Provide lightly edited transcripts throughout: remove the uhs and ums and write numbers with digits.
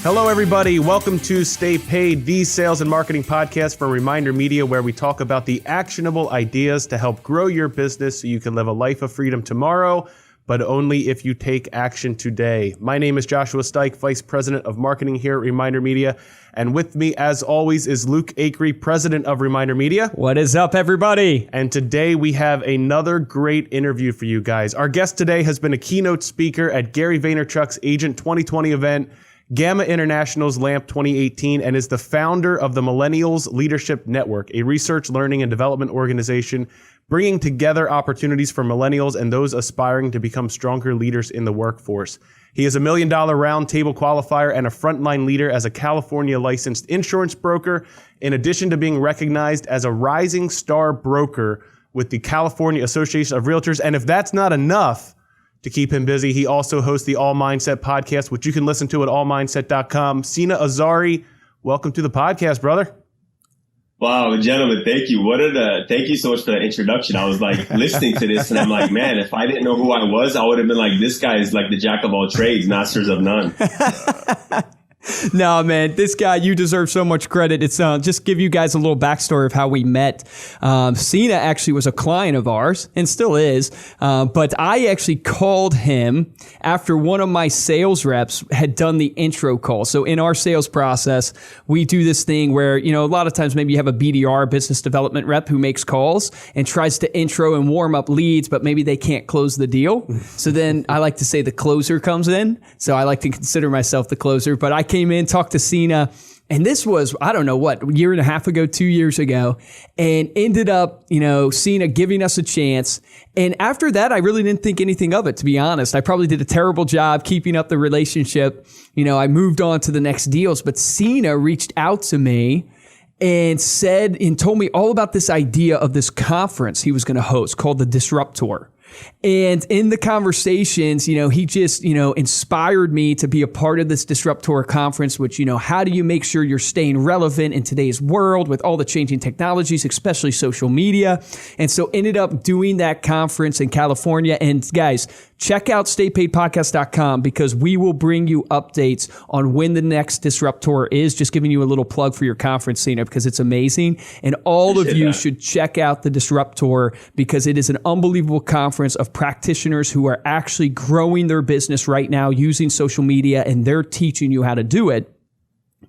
Hello, everybody. Welcome to Stay Paid, the sales and marketing podcast from Reminder Media, where we talk about the actionable ideas to help grow your business so you can live a life of freedom tomorrow, but only if you take action today. My name is Joshua Stike, Vice President of Marketing here at Reminder Media. And with me, as always, is Luke Acree, President of Reminder Media. What is up, everybody? And today we have another great interview for you guys. Our guest today has been a keynote speaker at Gary Vaynerchuk's Agent 2020 event, Gamma International's LAMP 2018, and is the founder of the Millennials Leadership Network, a research, learning, and development organization bringing together opportunities for millennials and those aspiring to become stronger leaders in the workforce. He is a $1 million round table qualifier and a frontline leader as a California licensed insurance broker, in addition to being recognized as a rising star broker with the California Association of Realtors. And if that's not enough to keep him busy, he also hosts the All Mindset podcast, which you can listen to at allmindset.com. Sina Azari, welcome to the podcast, brother. Wow, gentlemen, thank you. Thank you so much for that introduction. I was like listening to this and I'm like, man, if I didn't know who I was, I would have been like, this guy is like the jack of all trades, masters of none. No, man, this guy, you deserve so much credit. It's just give you guys a little backstory of how we met. Sina actually was a client of ours and still is, but I actually called him after one of my sales reps had done the intro call. So in our sales process, we do this thing where, you know, a lot of times maybe you have a BDR, business development rep, who makes calls and tries to intro and warm up leads, but maybe they can't close the deal. So then I like to say the closer comes in. So I like to consider myself the closer, but I came in, talked to Sina, and this was, I don't know what, a year and a half ago, 2 years ago, and ended up, you know, Sina giving us a chance. And after that, I really didn't think anything of it, to be honest. I probably did a terrible job keeping up the relationship. You know, I moved on to the next deals, but Sina reached out to me and said and told me all about this idea of this conference he was going to host called the Disruptor. And in the conversations, you know, he just, you know, inspired me to be a part of this Disruptor conference, which, you know, how do you make sure you're staying relevant in today's world with all the changing technologies, especially social media? And so ended up doing that conference in California. And guys, check out staypaidpodcast.com because we will bring you updates on when the next Disruptor is. Just giving you a little plug for your conference, Sina, because it's amazing. And all of you should check out the Disruptor because it is an unbelievable conference of practitioners who are actually growing their business right now using social media, and they're teaching you how to do it.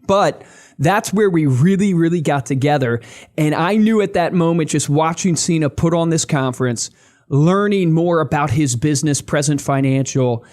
But that's where we really, really got together. And I knew at that moment, just watching Sina put on this conference, learning more about his business, Present Financial,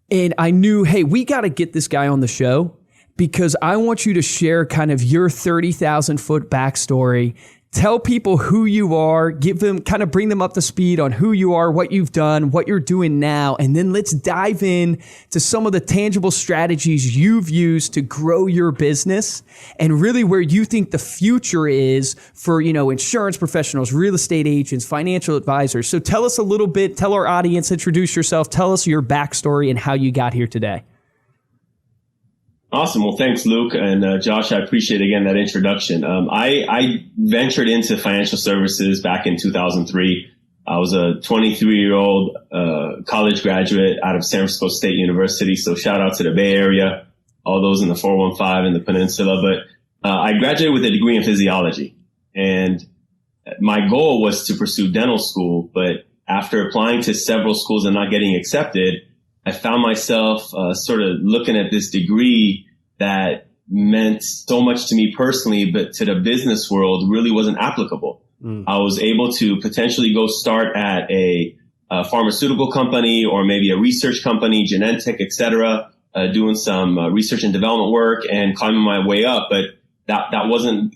and I knew, hey, we got to get this guy on the show because I want you to share kind of your 30,000 foot backstory. Tell people who you are, give them, kind of bring them up to speed on who you are, what you've done, what you're doing now. And then let's dive in to some of the tangible strategies you've used to grow your business and really where you think the future is for, you know, insurance professionals, real estate agents, financial advisors. So tell us a little bit, tell our audience, introduce yourself, tell us your backstory and how you got here today. Awesome. Well, thanks, Luke. And Josh, I appreciate, again, that introduction. I ventured into financial services back in 2003. I was a 23-year-old college graduate out of San Francisco State University. So shout out to the Bay Area, all those in the 415 and the peninsula. But I graduated with a degree in physiology. And my goal was to pursue dental school. But after applying to several schools and not getting accepted, I found myself sort of looking at this degree that meant so much to me personally, but to the business world really wasn't applicable. I was able to potentially go start at a pharmaceutical company or maybe a research company, Genentech, et cetera, doing some research and development work and climbing my way up. But that wasn't,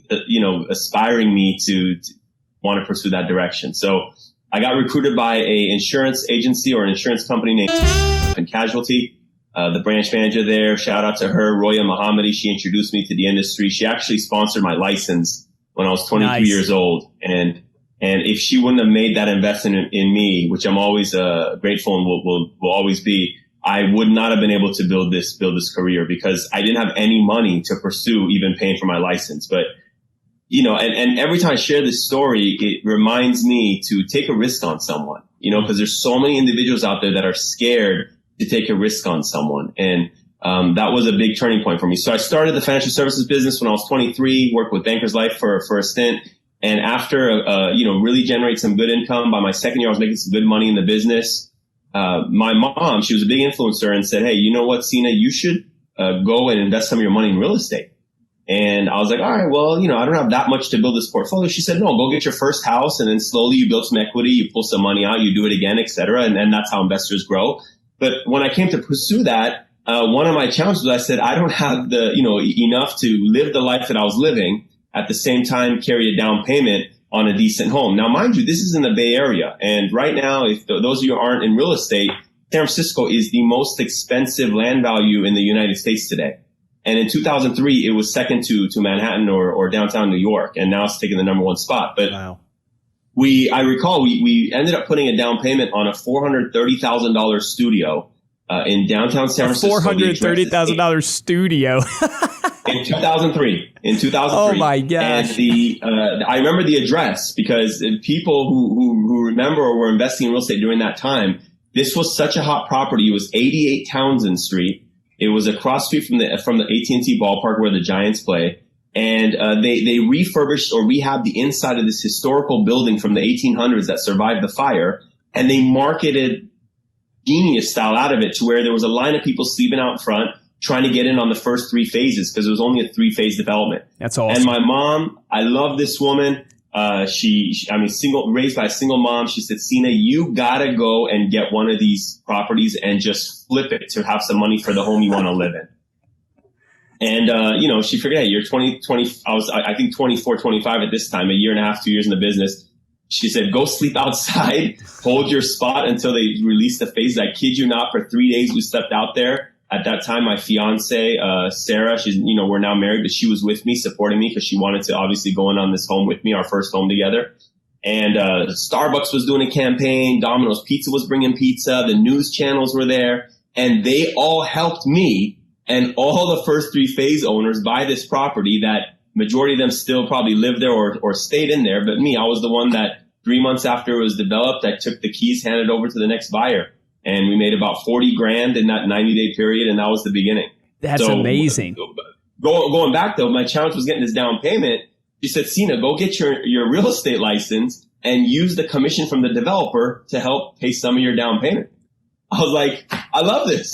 aspiring me to want to pursue that direction. So I got recruited by a insurance agency or an insurance company named and Casualty. The branch manager there, shout out to her, Roya Mohammadi. She introduced me to the industry. She actually sponsored my license when I was 23 years old. And if she wouldn't have made that investment in me, which I'm always grateful and will always be, I would not have been able to build this career because I didn't have any money to pursue even paying for my license. But and every time I share this story, it reminds me to take a risk on someone, because there's so many individuals out there that are scared to take a risk on someone. And that was a big turning point for me. So I started the financial services business when I was 23, worked with Bankers Life for a stint. And after, really generate some good income, by my second year, I was making some good money in the business. My mom, she was a big influencer and said, hey, you know what, Sina, you should go and invest some of your money in real estate. And I was like, all right, well, I don't have that much to build this portfolio. She said, no, go get your first house, and then slowly you build some equity, you pull some money out, you do it again, et cetera. And that's how investors grow. But when I came to pursue that, one of my challenges was I said, I don't have enough to live the life that I was living, at the same time carry a down payment on a decent home. Now, mind you, this is in the Bay Area. And right now, if those of you who aren't in real estate, San Francisco is the most expensive land value in the United States today. And in 2003, it was second to Manhattan or downtown New York. And now it's taking the number one spot. But wow. I recall we ended up putting a down payment on a $430,000 studio in downtown San Francisco. $430,000 studio. In 2003. Oh my gosh. And I remember the address because people who remember or were investing in real estate during that time, this was such a hot property. It was 88 Townsend Street. It was across street from the AT&T ballpark where the Giants play. And they refurbished or rehabbed the inside of this historical building from the 1800s that survived the fire. And they marketed genius style out of it to where there was a line of people sleeping out in front, trying to get in on the first three phases because it was only a 3-phase development. That's awesome. And my mom, I love this woman. Raised by a single mom. She said, Sina, you gotta go and get one of these properties and just flip it to have some money for the home you want to live in. And, she figured, hey, you're 20, I think 24, 25 at this time, a year and a half, 2 years in the business. She said, go sleep outside, hold your spot until they release the phases. I kid you not, for 3 days we slept out there. At that time, my fiance, Sarah, she's, we're now married, but she was with me, supporting me because she wanted to obviously go in on this home with me, our first home together. And, Starbucks was doing a campaign. Domino's Pizza was bringing pizza. The news channels were there, and they all helped me and all the first 3-phase owners buy this property that majority of them still probably live there or stayed in there. But me, I was the one that 3 months after it was developed, I took the keys, handed over to the next buyer. And we made about $40,000 in that 90-day period, and that was the beginning. That's amazing. Going back though, my challenge was getting this down payment. She said, Sina, go get your real estate license and use the commission from the developer to help pay some of your down payment. I was like, I love this.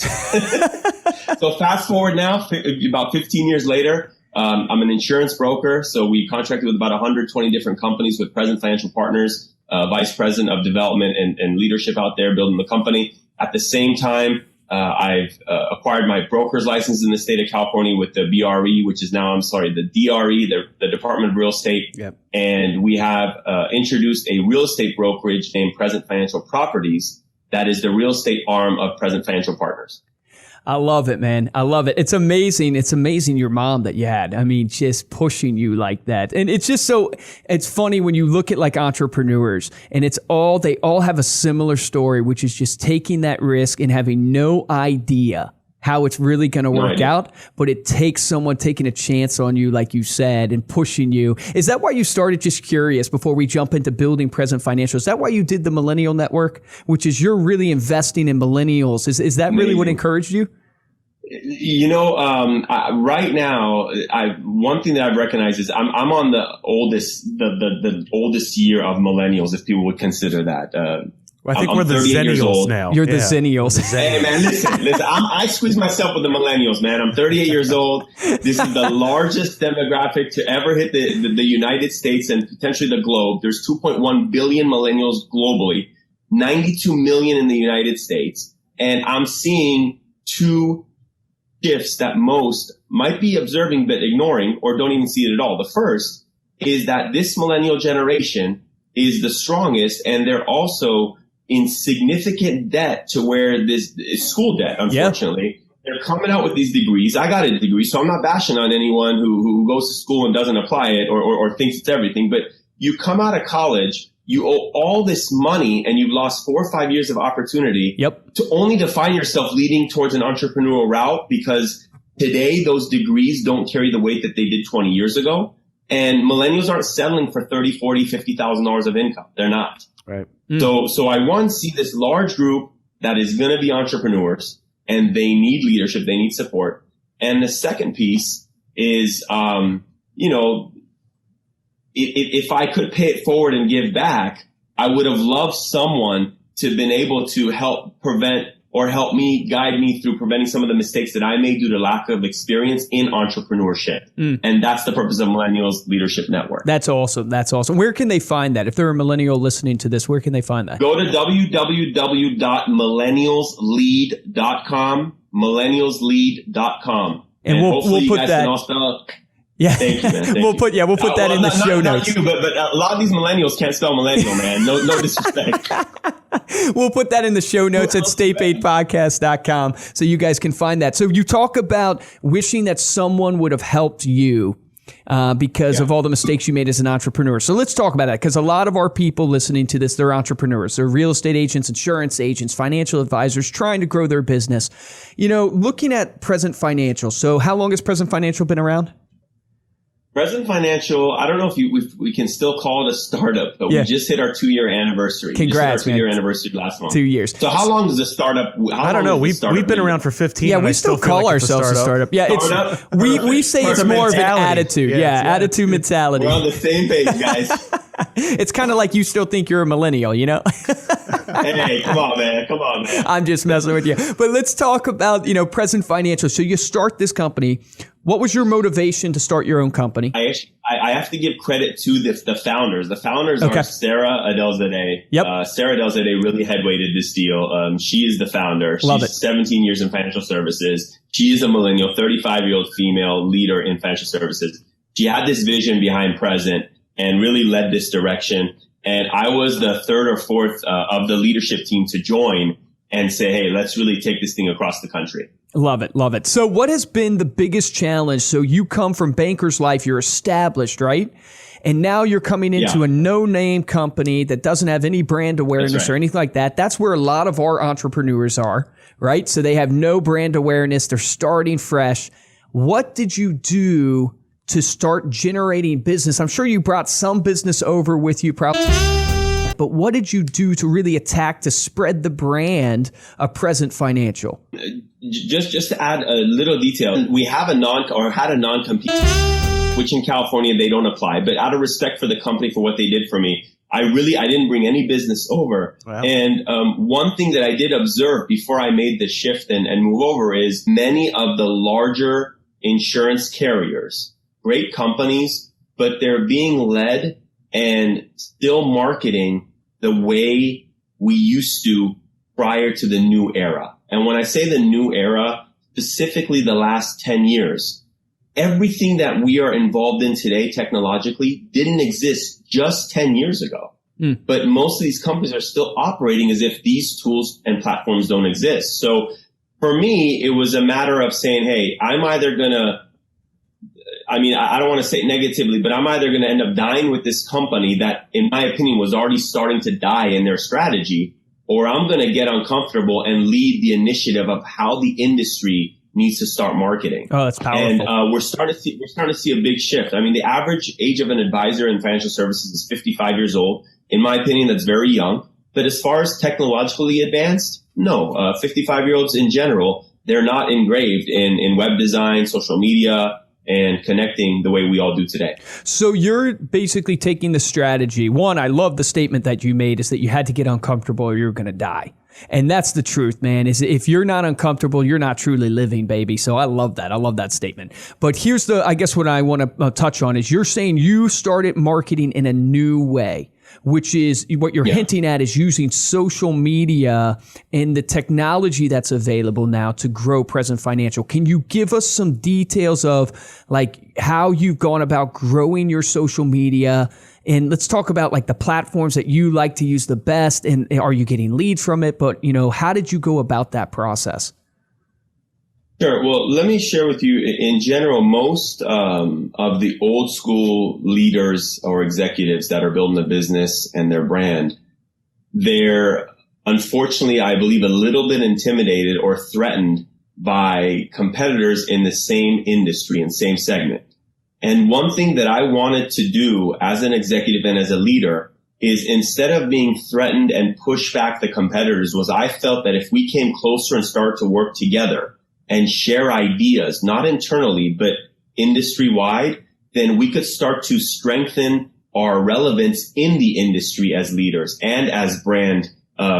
So fast forward now, about 15 years later, I'm an insurance broker. So we contracted with about 120 different companies with present financial partners, vice president of development and leadership out there building the company. At the same time, I've acquired my broker's license in the state of California with the BRE, which is now, the DRE, the Department of Real Estate. Yep. And we have introduced a real estate brokerage named Present Financial Properties. That is the real estate arm of Present Financial Partners. I love it, man. I love it. It's amazing. It's amazing your mom that you had. I mean, just pushing you like that. And it's just it's funny when you look at like entrepreneurs and they all have a similar story, which is just taking that risk and having no idea how it's really going to work out. But it takes someone taking a chance on you, like you said, and pushing you. Is that why you started, just curious, before we jump into building Present Financial? Is that why you did the Millennial Network, which is you're really investing in millennials? Is that really what encouraged you? Right now, one thing that I've recognized is I'm on the oldest year of millennials, if people would consider that. I think we're the Zennials now. You're the Zennials. Hey man, listen. I squeeze myself with the millennials, man. I'm 38 years old. This is the largest demographic to ever hit the United States and potentially the globe. There's 2.1 billion millennials globally, 92 million in the United States. And I'm seeing two shifts that most might be observing but ignoring or don't even see it at all. The first is that this millennial generation is the strongest, and they're also in significant debt to where this is school debt, unfortunately. Yeah. They're coming out with these degrees. I got a degree, so I'm not bashing on anyone who goes to school and doesn't apply it or thinks it's everything. But you come out of college, you owe all this money, and you've lost 4 or 5 years of opportunity to only to find yourself leading towards an entrepreneurial route, because today those degrees don't carry the weight that they did 20 years ago. And millennials aren't settling for $30,000, $40,000, $50,000 of income. They're not. Right. So I see this large group that is going to be entrepreneurs, and they need leadership, they need support. And the second piece is, if I could pay it forward and give back, I would have loved someone to have been able to help prevent or help me, guide me through preventing some of the mistakes that I made due to lack of experience in entrepreneurship. And that's the purpose of Millennials Leadership Network. That's awesome. That's awesome. Where can they find that? If they're a millennial listening to this, where can they find that? Go to www.millennialslead.com, millennialslead.com. And we'll hopefully you put guys that. can all spell it. Yeah, Thank you, man. Thank we'll you. put that in the show notes. Not you, but a lot of these millennials can't spell millennial, man. No disrespect. We'll put that in the show notes at statepaidpodcast.com so you guys can find that. So you talk about wishing that someone would have helped you because of all the mistakes you made as an entrepreneur. So let's talk about that, because a lot of our people listening to this, they're entrepreneurs. They're real estate agents, insurance agents, financial advisors trying to grow their business. Looking at Present Financial. So how long has Present Financial been around? Present Financial, I don't know if we can still call it a startup, but we just hit our 2-year anniversary. Congrats, we just hit our 2-year man. anniversary last month. 2 years. So how long does a startup? I don't know. We've been around for 15. Yeah, and we I still feel call like it's ourselves a startup. Yeah, Startup? we say it's Perfect. more of an Mentality. attitude. Yeah, Attitude mentality. We're on the same page, guys. It's kind of like you still think you're a millennial, Hey, come on, man. I'm just messing with you. But let's talk about, Present Financial. So you start this company. What was your motivation to start your own company? I have to give credit to the founders. The founders are Sina Azari. Yep. Sina Azari really headweighted this deal. She is the founder. Love She's it. 17 years in financial services. She is a millennial, 35-year-old female leader in financial services. She had this vision behind Present and really led this direction. And I was the third or fourth of the leadership team to join and say, hey, let's really take this thing across the country. Love it. Love it. So what has been the biggest challenge? So you come from banker's life, you're established, right? And now you're coming into a no-name company that doesn't have any brand awareness or anything like that. That's where a lot of our entrepreneurs are, right? So they have no brand awareness. They're starting fresh. What did you do to start generating business? I'm sure you brought some business over with you, probably. But what did you do to really attack to spread the brand of Present Financial? Just to add a little detail, we have had a non-compete, which in California they don't apply. But out of respect for the company for what they did for me, I didn't bring any business over. Wow. And one thing that I did observe before I made the shift and move over is many of the larger insurance carriers, great companies, but they're being led and still marketing the way we used to prior to the new era. And when I say the new era, specifically the last 10 years, everything that we are involved in today technologically didn't exist just 10 years ago. But most of these companies are still operating as if these tools and platforms don't exist. So for me, it was a matter of saying, hey, I'm either going to, I don't want to say it negatively, but I'm either going to end up dying with this company that, in my opinion, was already starting to die in their strategy, or I'm going to get uncomfortable and lead the initiative of how the industry needs to start marketing. Oh, that's powerful. And we're starting to see a big shift. The average age of an advisor in financial services is 55 years old. In my opinion, that's very young. But as far as technologically advanced, no. 55-year-olds in general, they're not engraved in web design, social media, and connecting the way we all do today. So you're basically taking the strategy. One, I love the statement that you made, is that you had to get uncomfortable or you're going to die. And that's the truth, man, is if you're not uncomfortable, you're not truly living, baby. So I love that. I love that statement. But here's I guess what I want to touch on is you're saying you started marketing in a new way, which is what you're hinting at is using social media and the technology that's available now to grow Present Financial. Can you give us some details of like how you've gone about growing your social media? And let's talk about like the platforms that you like to use the best. And are you getting leads from it? But, how did you go about that process? Sure. Well, let me share with you in general, most of the old school leaders or executives that are building a business and their brand, they're unfortunately, I believe, a little bit intimidated or threatened by competitors in the same industry and same segment. And one thing that I wanted to do as an executive and as a leader is instead of being threatened and push back the competitors, was I felt that if we came closer and started to work together and share ideas, not internally, but industry wide, then we could start to strengthen our relevance in the industry as leaders and as brand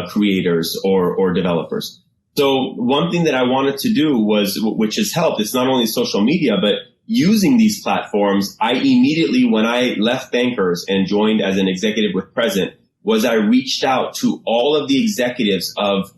creators or developers. So one thing that I wanted to do was, which has helped, it's not only social media, but using these platforms, I immediately, when I left Bankers and joined as an executive with Present, was I reached out to all of the executives of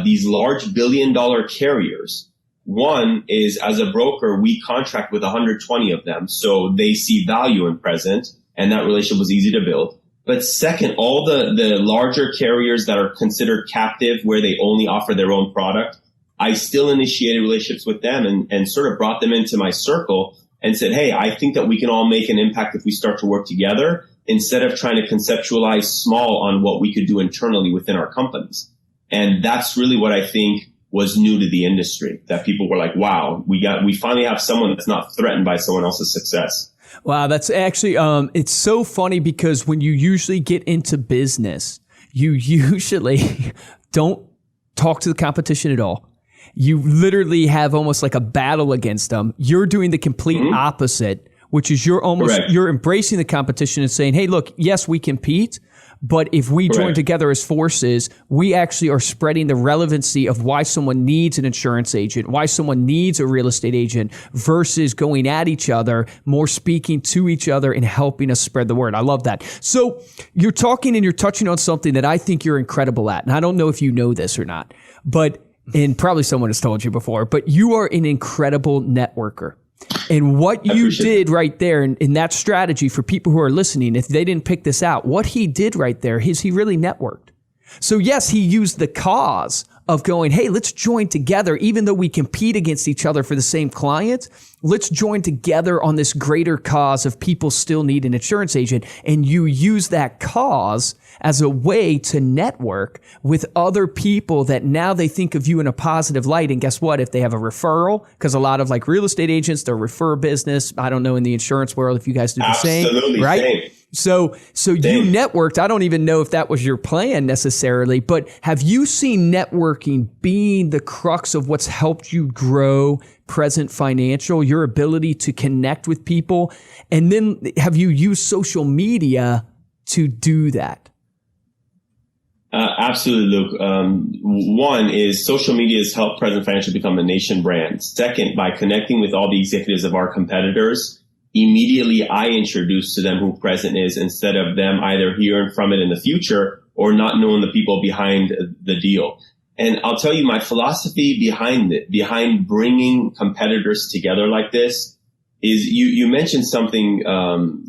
these large billion-dollar carriers. One is, as a broker, we contract with 120 of them, so they see value in Present, and that relationship was easy to build. But second, all the larger carriers that are considered captive, where they only offer their own product, I still initiated relationships with them and sort of brought them into my circle and said, hey, I think that we can all make an impact if we start to work together, instead of trying to conceptualize small on what we could do internally within our companies. And that's really what I think was new to the industry, that people were like, wow, we finally have someone that's not threatened by someone else's success. Wow, that's actually, it's so funny because when you usually get into business, you usually don't talk to the competition at all. You literally have almost like a battle against them. You're doing the complete opposite, which is you're embracing the competition and saying, hey, look, yes, we compete, but if we join together as forces, we actually are spreading the relevancy of why someone needs an insurance agent, why someone needs a real estate agent, versus going at each other, more speaking to each other and helping us spread the word. I love that. So you're talking and you're touching on something that I think you're incredible at. And I don't know if you know this or not, and probably someone has told you before, but you are an incredible networker. And what you did right there in that strategy, for people who are listening, if they didn't pick this out, what he did right there is he really networked. So yes, he used the cause of going, hey, let's join together, even though we compete against each other for the same client. Let's join together on this greater cause of people still need an insurance agent. And you use that cause as a way to network with other people that now they think of you in a positive light. And guess what? If they have a referral, because a lot of like real estate agents, they'll refer business. I don't know in the insurance world if you guys do the same, right? Same. So you networked. I don't even know if that was your plan necessarily, but have you seen networking being the crux of what's helped you grow Present Financial, your ability to connect with people? And then have you used social media to do that? Absolutely, Luke. One is social media has helped Present Financial become a nation brand. Second, by connecting with all the executives of our competitors, immediately I introduced to them who Present is, instead of them either hearing from it in the future or not knowing the people behind the deal. And I'll tell you my philosophy behind bringing competitors together like this is you mentioned something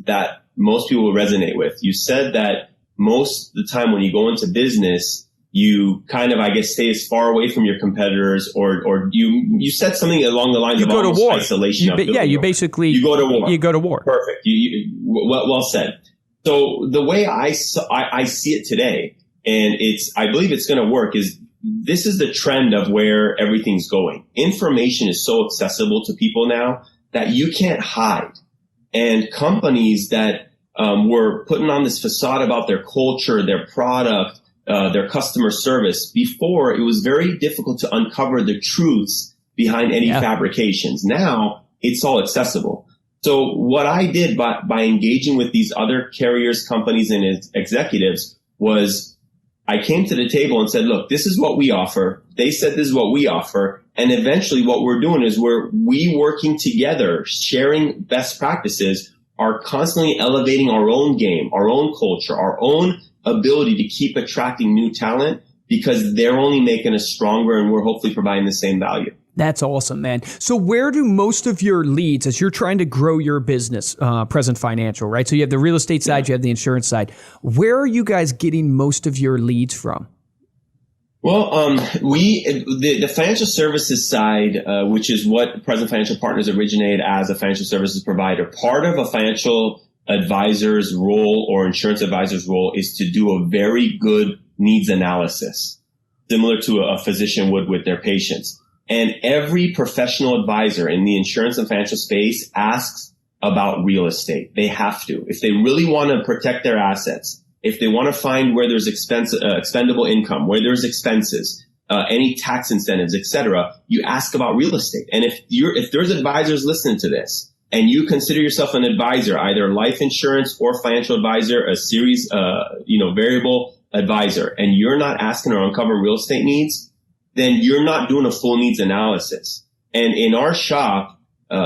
that most people will resonate with. You said that most of the time when you go into business, you kind of, I guess, stay as far away from your competitors, or you said something along the lines of go to war. Isolation. You go to war. You go to war. Perfect. Well said. So the way I see it today, and I believe it's going to work, is this is the trend of where everything's going. Information is so accessible to people now that you can't hide. And companies that were putting on this facade about their culture, their product, their customer service, before it was very difficult to uncover the truths behind any fabrications. Now it's all accessible. So what I did by engaging with these other carriers, companies, and executives was I came to the table and said, look, this is what we offer. They said this is what we offer. And eventually what we're doing is we working together, sharing best practices, are constantly elevating our own game, our own culture, our own ability to keep attracting new talent, because they're only making us stronger and we're hopefully providing the same value. That's awesome, man. So where do most of your leads, as you're trying to grow your business, Present Financial, right? So you have the real estate side, you have the insurance side. Where are you guys getting most of your leads from? Well, the financial services side, which is what Present Financial Partners originated as a financial services provider, part of a financial advisor's role or insurance advisor's role is to do a very good needs analysis, similar to a physician would with their patients. And every professional advisor in the insurance and financial space asks about real estate. They have to. If they really want to protect their assets, if they want to find where there's expendable income, where there's expenses, any tax incentives, etc., you ask about real estate. And if there's advisors listening to this, and you consider yourself an advisor, either life insurance or financial advisor, a series, variable advisor, and you're not asking or uncovering real estate needs, then you're not doing a full needs analysis. And in our shop,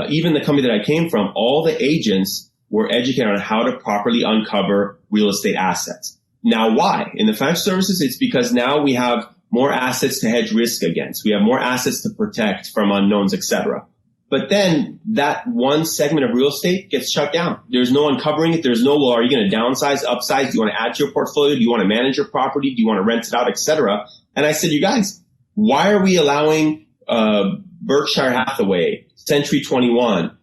even the company that I came from, all the agents were educated on how to properly uncover real estate assets. Now, why? In the financial services, it's because now we have more assets to hedge risk against. We have more assets to protect from unknowns, etc. But then that one segment of real estate gets shut down. There's no uncovering it. There's no, well, are you going to downsize, upsize? Do you want to add to your portfolio? Do you want to manage your property? Do you want to rent it out, etc.? And I said, you guys, why are we allowing Berkshire Hathaway, Century 21,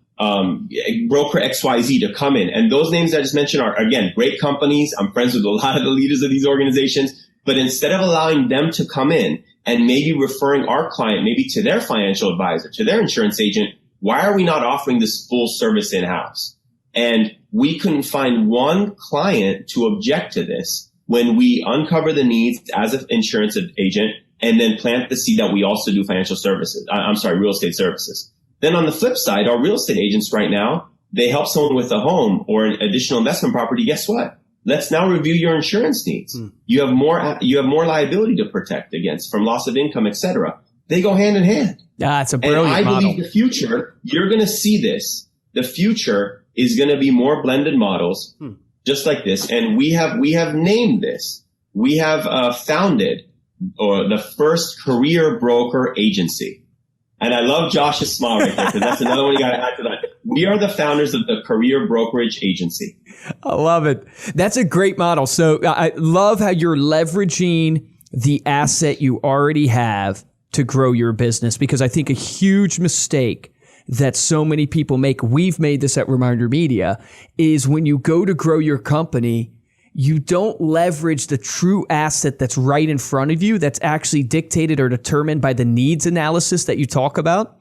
broker XYZ to come in? And those names I just mentioned are, again, great companies. I'm friends with a lot of the leaders of these organizations. But instead of allowing them to come in and maybe referring our client maybe to their financial advisor, to their insurance agent, why are we not offering this full service in-house? And we couldn't find one client to object to this when we uncover the needs as an insurance agent and then plant the seed that we also do financial services. Real estate services. Then on the flip side, our real estate agents right now, they help someone with a home or an additional investment property. Guess what? Let's now review your insurance needs. You have more liability to protect against from loss of income, etc. They go hand in hand. That's a brilliant model. And I believe the future, you're going to see this. The future is going to be more blended models, just like this. And we have named this. We have founded the first career broker agency. And I love Josh's smile right there, because that's another one you got to add to that. We are the founders of the career brokerage agency. I love it. That's a great model. So I love how you're leveraging the asset you already have to grow your business, because I think a huge mistake that so many people make, we've made this at Reminder Media, is when you go to grow your company, you don't leverage the true asset that's right in front of you, that's actually dictated or determined by the needs analysis that you talk about.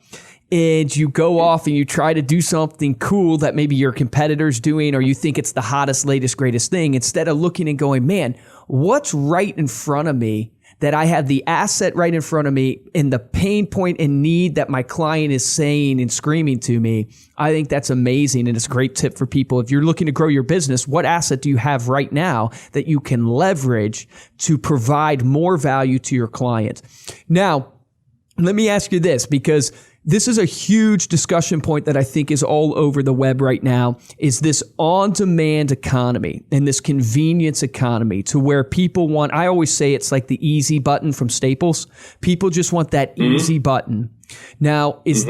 And you go off and you try to do something cool that maybe your competitor's doing, or you think it's the hottest, latest, greatest thing, instead of looking and going, man, what's right in front of me, that I have the asset right in front of me and the pain point and need that my client is saying and screaming to me. I think that's amazing. And it's a great tip for people. If you're looking to grow your business, what asset do you have right now that you can leverage to provide more value to your client? Now, let me ask you this, because this is a huge discussion point that I think is all over the web right now, is this on-demand economy and this convenience economy, to where people want, I always say it's like the easy button from Staples. People just want that easy button. Now, is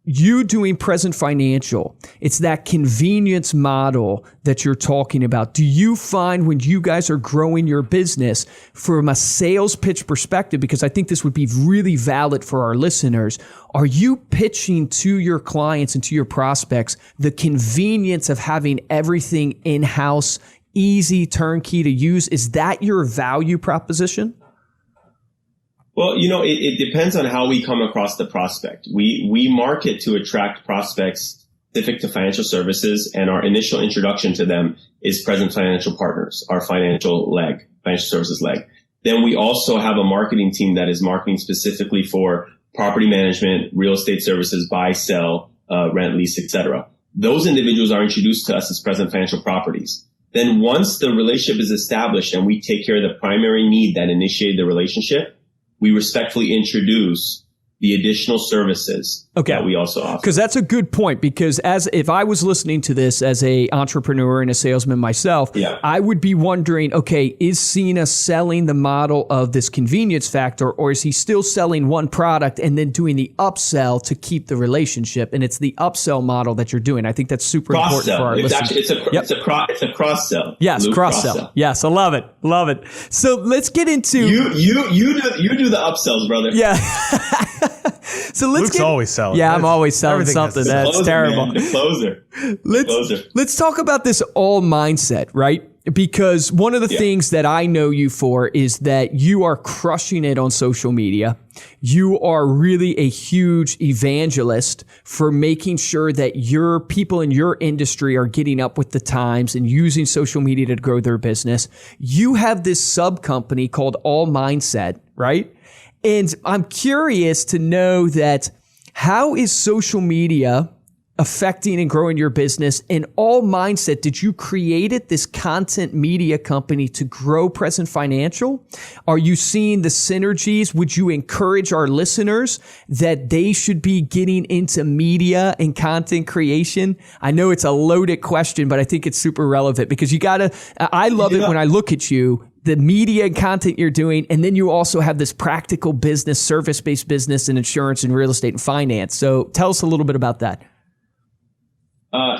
you doing Present Financial, it's that convenience model that you're talking about. Do you find when you guys are growing your business from a sales pitch perspective, because I think this would be really valid for our listeners, are you pitching to your clients and to your prospects the convenience of having everything in-house, easy, turnkey to use? Is that your value proposition? Well, it depends on how we come across the prospect. We market to attract prospects specific to financial services, and our initial introduction to them is Present Financial Partners, our financial services leg. Then we also have a marketing team that is marketing specifically for property management, real estate services, buy, sell, rent, lease, etc. Those individuals are introduced to us as Present Financial Properties. Then once the relationship is established and we take care of the primary need that initiated the relationship, we respectfully introduce the additional services that we also offer. Because that's a good point, because if I was listening to this as a entrepreneur and a salesman myself, I would be wondering, okay, is Sina selling the model of this convenience factor, or is he still selling one product and then doing the upsell to keep the relationship? And it's the upsell model that you're doing. I think that's super important for our listeners. It's a cross-sell. Yes, cross-sell. Yes, I love it. Love it. So let's get into... You do the upsells, brother. Yeah. So Luke's always selling. Yeah, I'm always selling something. That's terrible. The closer. Let's talk about this all mindset, right? because one of the things that I know you for is that you are crushing it on social media. You are really a huge evangelist for making sure that your people in your industry are getting up with the times and using social media to grow their business. You have this sub company called All Mindset, right? And I'm curious to know that how is social media affecting and growing your business? In All Mindset, did you create this content media company to grow Present Financial? Are you seeing the synergies? Would you encourage our listeners that they should be getting into media and content creation? I know it's a loaded question, but I think it's super relevant because I love it when I look at you, the media and content you're doing, and then you also have this practical business, service-based business in insurance and real estate and finance. So tell us a little bit about that. I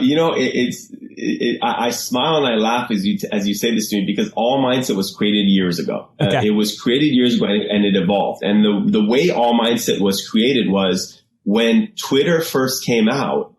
smile and I laugh as you say this to me because All Mindset was created years ago. Okay. It was created years ago and it evolved. And the way All Mindset was created was when Twitter first came out.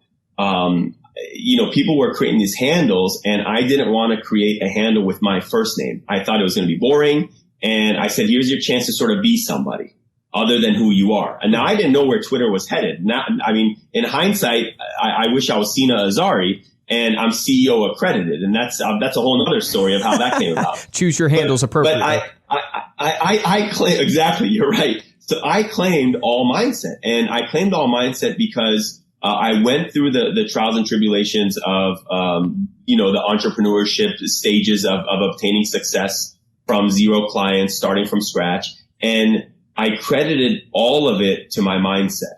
People were creating these handles, and I didn't want to create a handle with my first name. I thought it was going to be boring, and I said, "Here's your chance to sort of be somebody other than who you are." And now I didn't know where Twitter was headed. In hindsight, I wish I was Sina Azari and I'm CEO accredited. And that's a whole other story of how that came about. Choose your handles appropriately. But I claim, exactly, you're right. So I claimed All Mindset, and I claimed All Mindset because I went through the trials and tribulations of, the entrepreneurship stages of obtaining success from zero clients, starting from scratch. And I credited all of it to my mindset.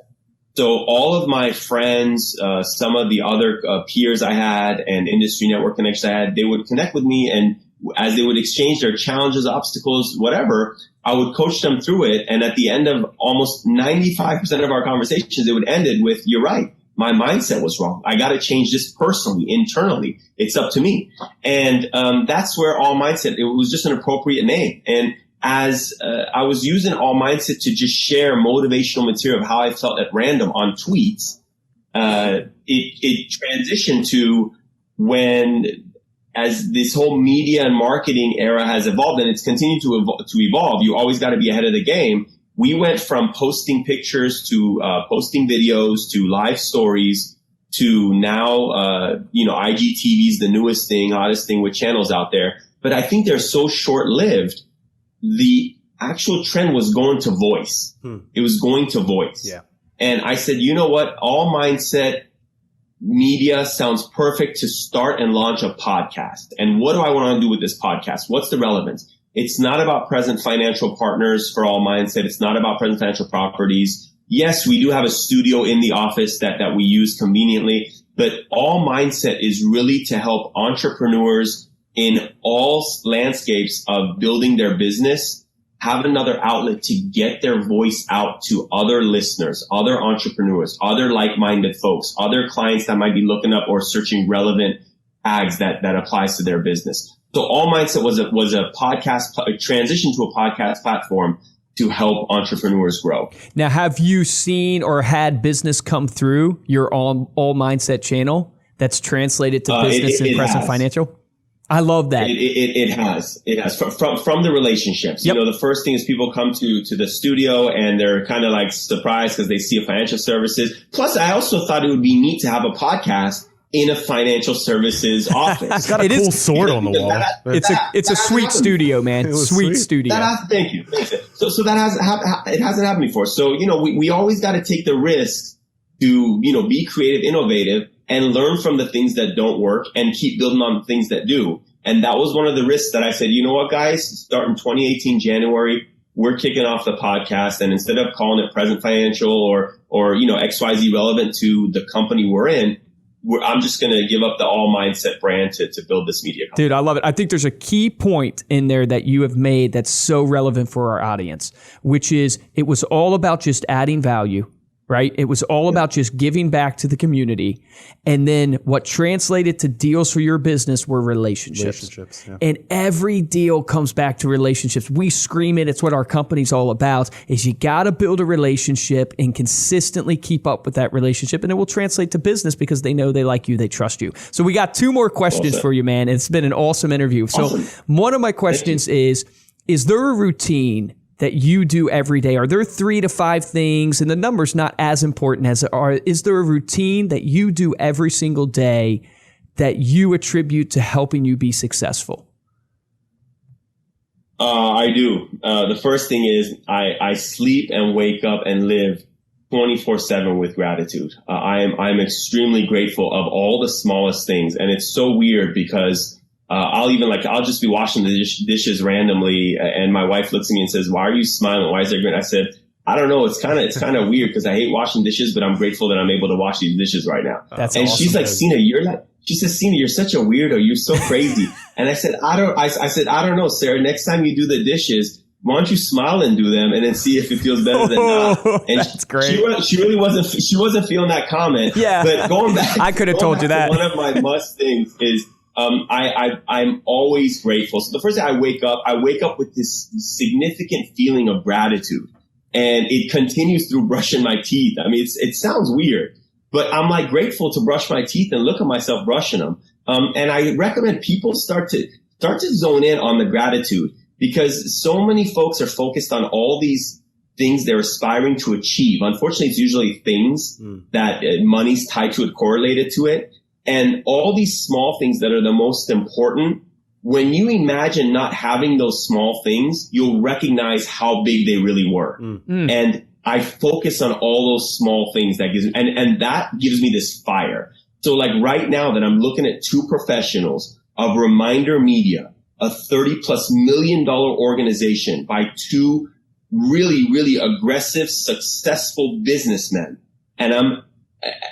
So all of my friends, some of the other peers I had and industry network connections I had, they would connect with me, and as they would exchange their challenges, obstacles, whatever, I would coach them through it. And at the end of almost 95% of our conversations, it would end it with, "You're right. My mindset was wrong. I got to change this personally, internally. It's up to me." And that's where All Mindset, it was just an appropriate name. And as I was using All Mindset to just share motivational material of how I felt at random on tweets, it transitioned to as this whole media and marketing era has evolved, and it's continued to evolve, you always got to be ahead of the game. We went from posting pictures to posting videos to live stories to now, IGTV is the newest thing, hottest thing with channels out there. But I think they're so short-lived. The actual trend was going to voice. It was going to voice. Yeah. And I said, you know what? All Mindset Media sounds perfect to start and launch a podcast. And what do I want to do with this podcast? What's the relevance? It's not about Present Financial Partners for All Mindset. It's not about Present Financial Properties. Yes, we do have a studio in the office that we use conveniently, but All Mindset is really to help entrepreneurs in all landscapes of building their business have another outlet to get their voice out to other listeners, other entrepreneurs, other like-minded folks, other clients that might be looking up or searching relevant tags that applies to their business. So All Mindset was a podcast, a transition to a podcast platform to help entrepreneurs grow. Now, have you seen or had business come through your All Mindset channel that's translated to business in Present Financial? I love that. It has from the relationships. Yep. The first thing is people come to the studio and they're kind of like surprised because they see a financial services. Plus, I also thought it would be neat to have a podcast in a financial service office. It's got a cool sword on the wall. It's a sweet studio, man. Sweet studio. Thank you. So it hasn't happened before. So, we always got to take the risk to, be creative, innovative, and learn from the things that don't work and keep building on the things that do. And that was one of the risks that I said, you know what, guys, starting 2018 January, we're kicking off the podcast. And instead of calling it Present Financial or XYZ relevant to the company we're in, I'm just going to give up the All Mindset brand to build this media company. Dude, I love it. I think there's a key point in there that you have made that's so relevant for our audience, which is it was all about just adding value. right? It was all about just giving back to the community. And then what translated to deals for your business were relationships. Yeah. And every deal comes back to relationships. We scream it. It's what our company's all about, is you got to build a relationship and consistently keep up with that relationship. And it will translate to business because they know they like you, they trust you. So we got 2 more questions for you, man. It's been an awesome interview. So one of my questions is there a routine that you do every day? Are there 3 to 5 things, and the number's not as important as is there a routine that you do every single day that you attribute to helping you be successful? I do. The first thing is I sleep and wake up and live 24/7 with gratitude. I'm extremely grateful of all the smallest things. And it's so weird because I'll just be washing the dishes randomly, and my wife looks at me and says, "Why are you smiling? Why is there grin?" I said, "I don't know. It's kind of weird because I hate washing dishes, but I'm grateful that I'm able to wash these dishes right now." That's and awesome, she's like, she says, "Sina, you're such a weirdo. You're so crazy." And I said, I don't know, Sarah. Next time you do the dishes, why don't you smile and do them and then see if it feels better than not?" And that's great. She really wasn't feeling that comment. Yeah. But going back, I could have told you that. One of my must things is, I'm always grateful. So the first day I wake up with this significant feeling of gratitude, and it continues through brushing my teeth. I mean, it sounds weird, but I'm like grateful to brush my teeth and look at myself brushing them. And I recommend people start to zone in on the gratitude, because so many folks are focused on all these things they're aspiring to achieve. Unfortunately, it's usually things that money's tied to it, correlated to it. And all these small things that are the most important, when you imagine not having those small things, you'll recognize how big they really were. And I focus on all those small things that that gives me this fire. So like right now that I'm looking at 2 professionals of Reminder Media, a $30+ million organization by 2 really, really aggressive, successful businessmen. And I'm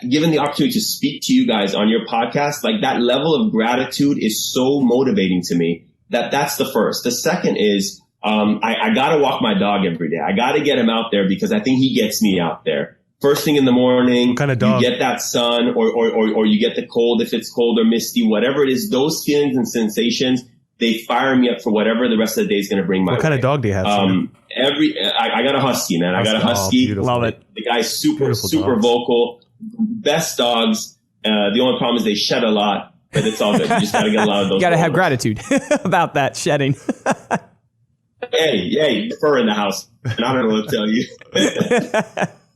given the opportunity to speak to you guys on your podcast. Like, that level of gratitude is so motivating to me that's the first. The second is, I gotta walk my dog every day. I gotta get him out there because I think he gets me out there. First thing in the morning, what kind of dog? You get that sun or you get the cold if it's cold or misty, whatever it is, those feelings and sensations, they fire me up for whatever the rest of the day is going to bring my way. What kind of dog do you have? I got a husky, man. I got a husky. Love it. The guy's super dogs. vocal. Best dogs. The only problem is they shed a lot, but it's all good. You just got to get a lot of those. You got to have gratitude about that shedding. Hey, fur in the house. And I don't know what to tell you.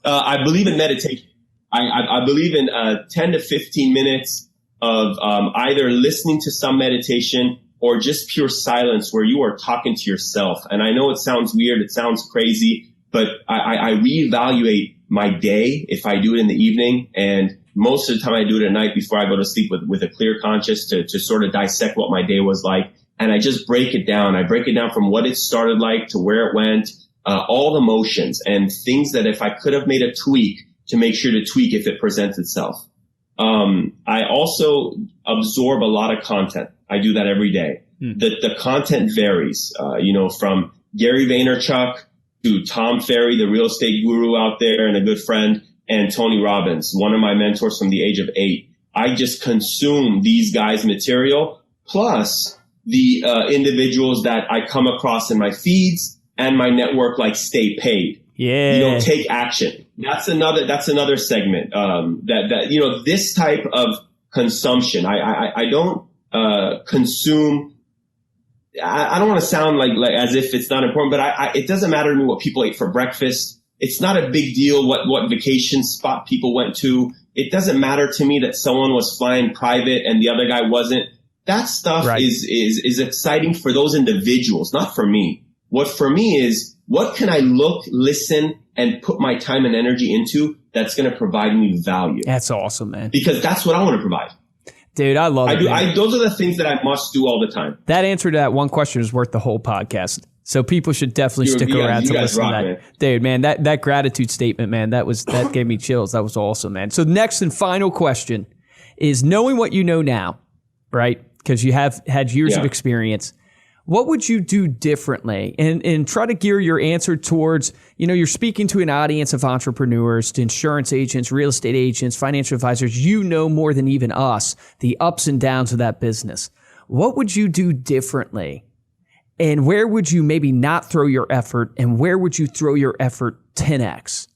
I believe in meditation. I believe in 10 to 15 minutes of either listening to some meditation or just pure silence where you are talking to yourself. And I know it sounds weird, it sounds crazy, but I reevaluate my day if I do it in the evening. And most of the time I do it at night before I go to sleep with a clear conscience to sort of dissect what my day was like. And I just break it down. I break it down from what it started like to where it went, all the motions and things that if I could have made a tweak to make sure to tweak if it presents itself. I also absorb a lot of content. I do that every day. The content varies, from Gary Vaynerchuk to Tom Ferry, the real estate guru out there and a good friend, and Tony Robbins, one of my mentors from the age of 8. I just consume these guys' material plus the individuals that I come across in my feeds and my network, like Stay Paid. Yeah. Take action. That's another segment. This type of consumption. I don't consume. I don't want to sound like as if it's not important, but it doesn't matter to me what people ate for breakfast. It's not a big deal what vacation spot people went to. It doesn't matter to me that someone was flying private and the other guy wasn't. That stuff is exciting for those individuals, not for me. What for me is, what can I look, listen, and put my time and energy into that's going to provide me value? That's awesome, man. Because that's what I want to provide. Dude, I love it. Those are the things that I must do all the time. That answer to that one question is worth the whole podcast. So people should definitely stick around to listen to that. Man. Dude, man, that gratitude statement, man, that gave me chills. That was awesome, man. So next and final question is, knowing what you know now, right? Because you have had years of experience. what would you do differently? And try to gear your answer towards, you're speaking to an audience of entrepreneurs, to insurance agents, real estate agents, financial advisors. You know more than even us the ups and downs of that business. What would you do differently? And where would you maybe not throw your effort? And where would you throw your effort 10x?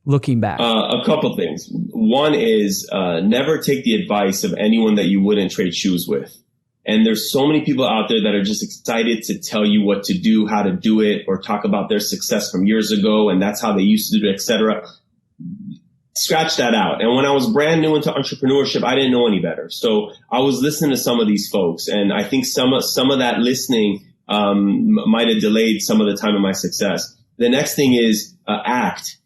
Looking back. A couple things. One is never take the advice of anyone that you wouldn't trade shoes with. And there's so many people out there that are just excited to tell you what to do, how to do it, or talk about their success from years ago, and that's how they used to do it, etc. Scratch that out. And when I was brand new into entrepreneurship, I didn't know any better. So I was listening to some of these folks, and I think some of that listening might have delayed some of the time of my success. The next thing is act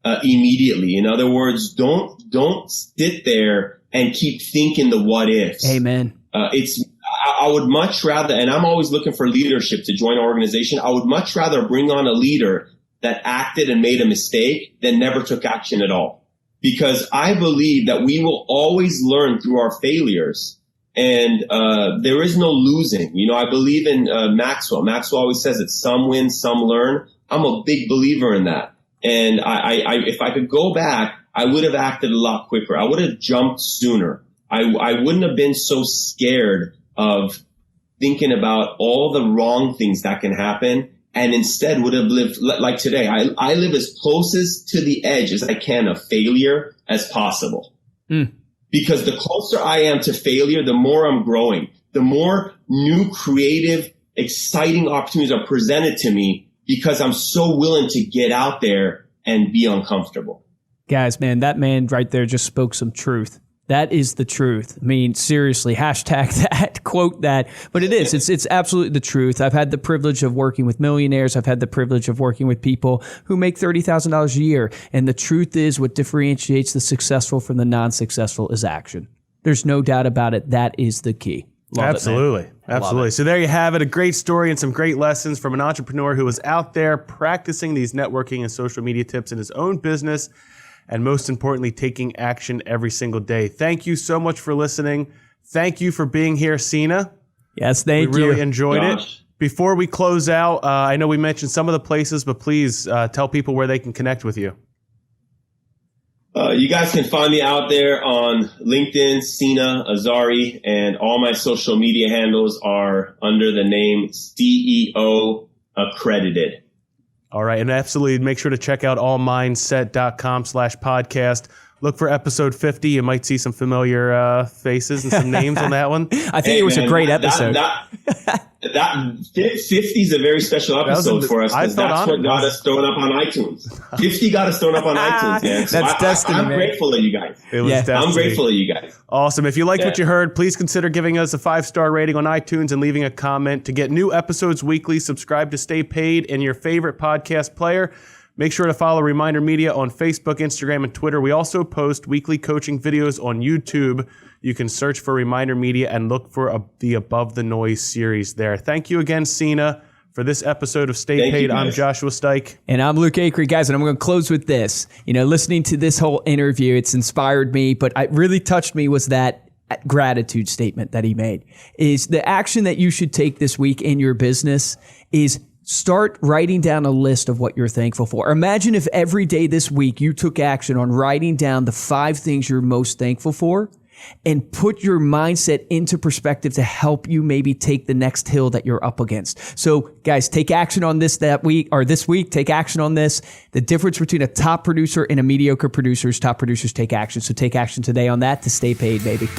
immediately. In other words, don't sit there and keep thinking the what ifs. Amen. I would much rather, and I'm always looking for leadership to join an organization. I would much rather bring on a leader that acted and made a mistake than never took action at all. Because I believe that we will always learn through our failures. And there is no losing. I believe in Maxwell. Maxwell always says it, some win, some learn. I'm a big believer in that. And I if I could go back, I would have acted a lot quicker. I would have jumped sooner. I wouldn't have been so scared of thinking about all the wrong things that can happen, and instead would have lived like today. I live as closest to the edge as I can of failure as possible. Because the closer I am to failure, the more I'm growing, the more new, creative, exciting opportunities are presented to me because I'm so willing to get out there and be uncomfortable. Guys, man, that man right there just spoke some truth. That is the truth. I mean, seriously, hashtag that, quote that. But it is. It's absolutely the truth. I've had the privilege of working with millionaires. I've had the privilege of working with people who make $30,000 a year. And the truth is, what differentiates the successful from the non-successful is action. There's no doubt about it. That is the key. Absolutely. Absolutely. So there you have it. A great story and some great lessons from an entrepreneur who was out there practicing these networking and social media tips in his own business, and most importantly, taking action every single day. Thank you so much for listening. Thank you for being here, Sina. Yes, thank you. We really enjoyed it. Before we close out, I know we mentioned some of the places, but please tell people where they can connect with you. You guys can find me out there on LinkedIn, Sina Azari, and all my social media handles are under the name CEO Accredited. All right. And absolutely make sure to check out allmindset.com/podcast. Look for episode 50. You might see some familiar faces and some names on that one. I think it was a great episode. That 50 is a very special episode for us, because that's what got us thrown up on iTunes. 50 got us thrown up on iTunes, man. So That's destiny, I'm man. grateful to you guys. I'm grateful to you guys. Awesome. If you liked what you heard, please consider giving us a 5-star rating on iTunes and leaving a comment. To get new episodes weekly, subscribe to Stay Paid in your favorite podcast player. Make sure to follow Reminder Media on Facebook, Instagram, and Twitter. We also post weekly coaching videos on YouTube. You can search for Reminder Media and look for the Above the Noise series there. Thank you again, Sina, for this episode of Stay Paid. I'm Joshua Stike. And I'm Luke Acree, guys, and I'm going to close with this. Listening to this whole interview, it's inspired me, but it really touched me was that gratitude statement that he made. Is the action that you should take this week in your business is start writing down a list of what you're thankful for. Imagine if every day this week you took action on writing down the 5 things you're most thankful for, and put your mindset into perspective to help you maybe take the next hill that you're up against. So guys, take action on this this week. Take action on this. The difference between a top producer and a mediocre producer is top producers take action. So take action today on that to stay paid, baby.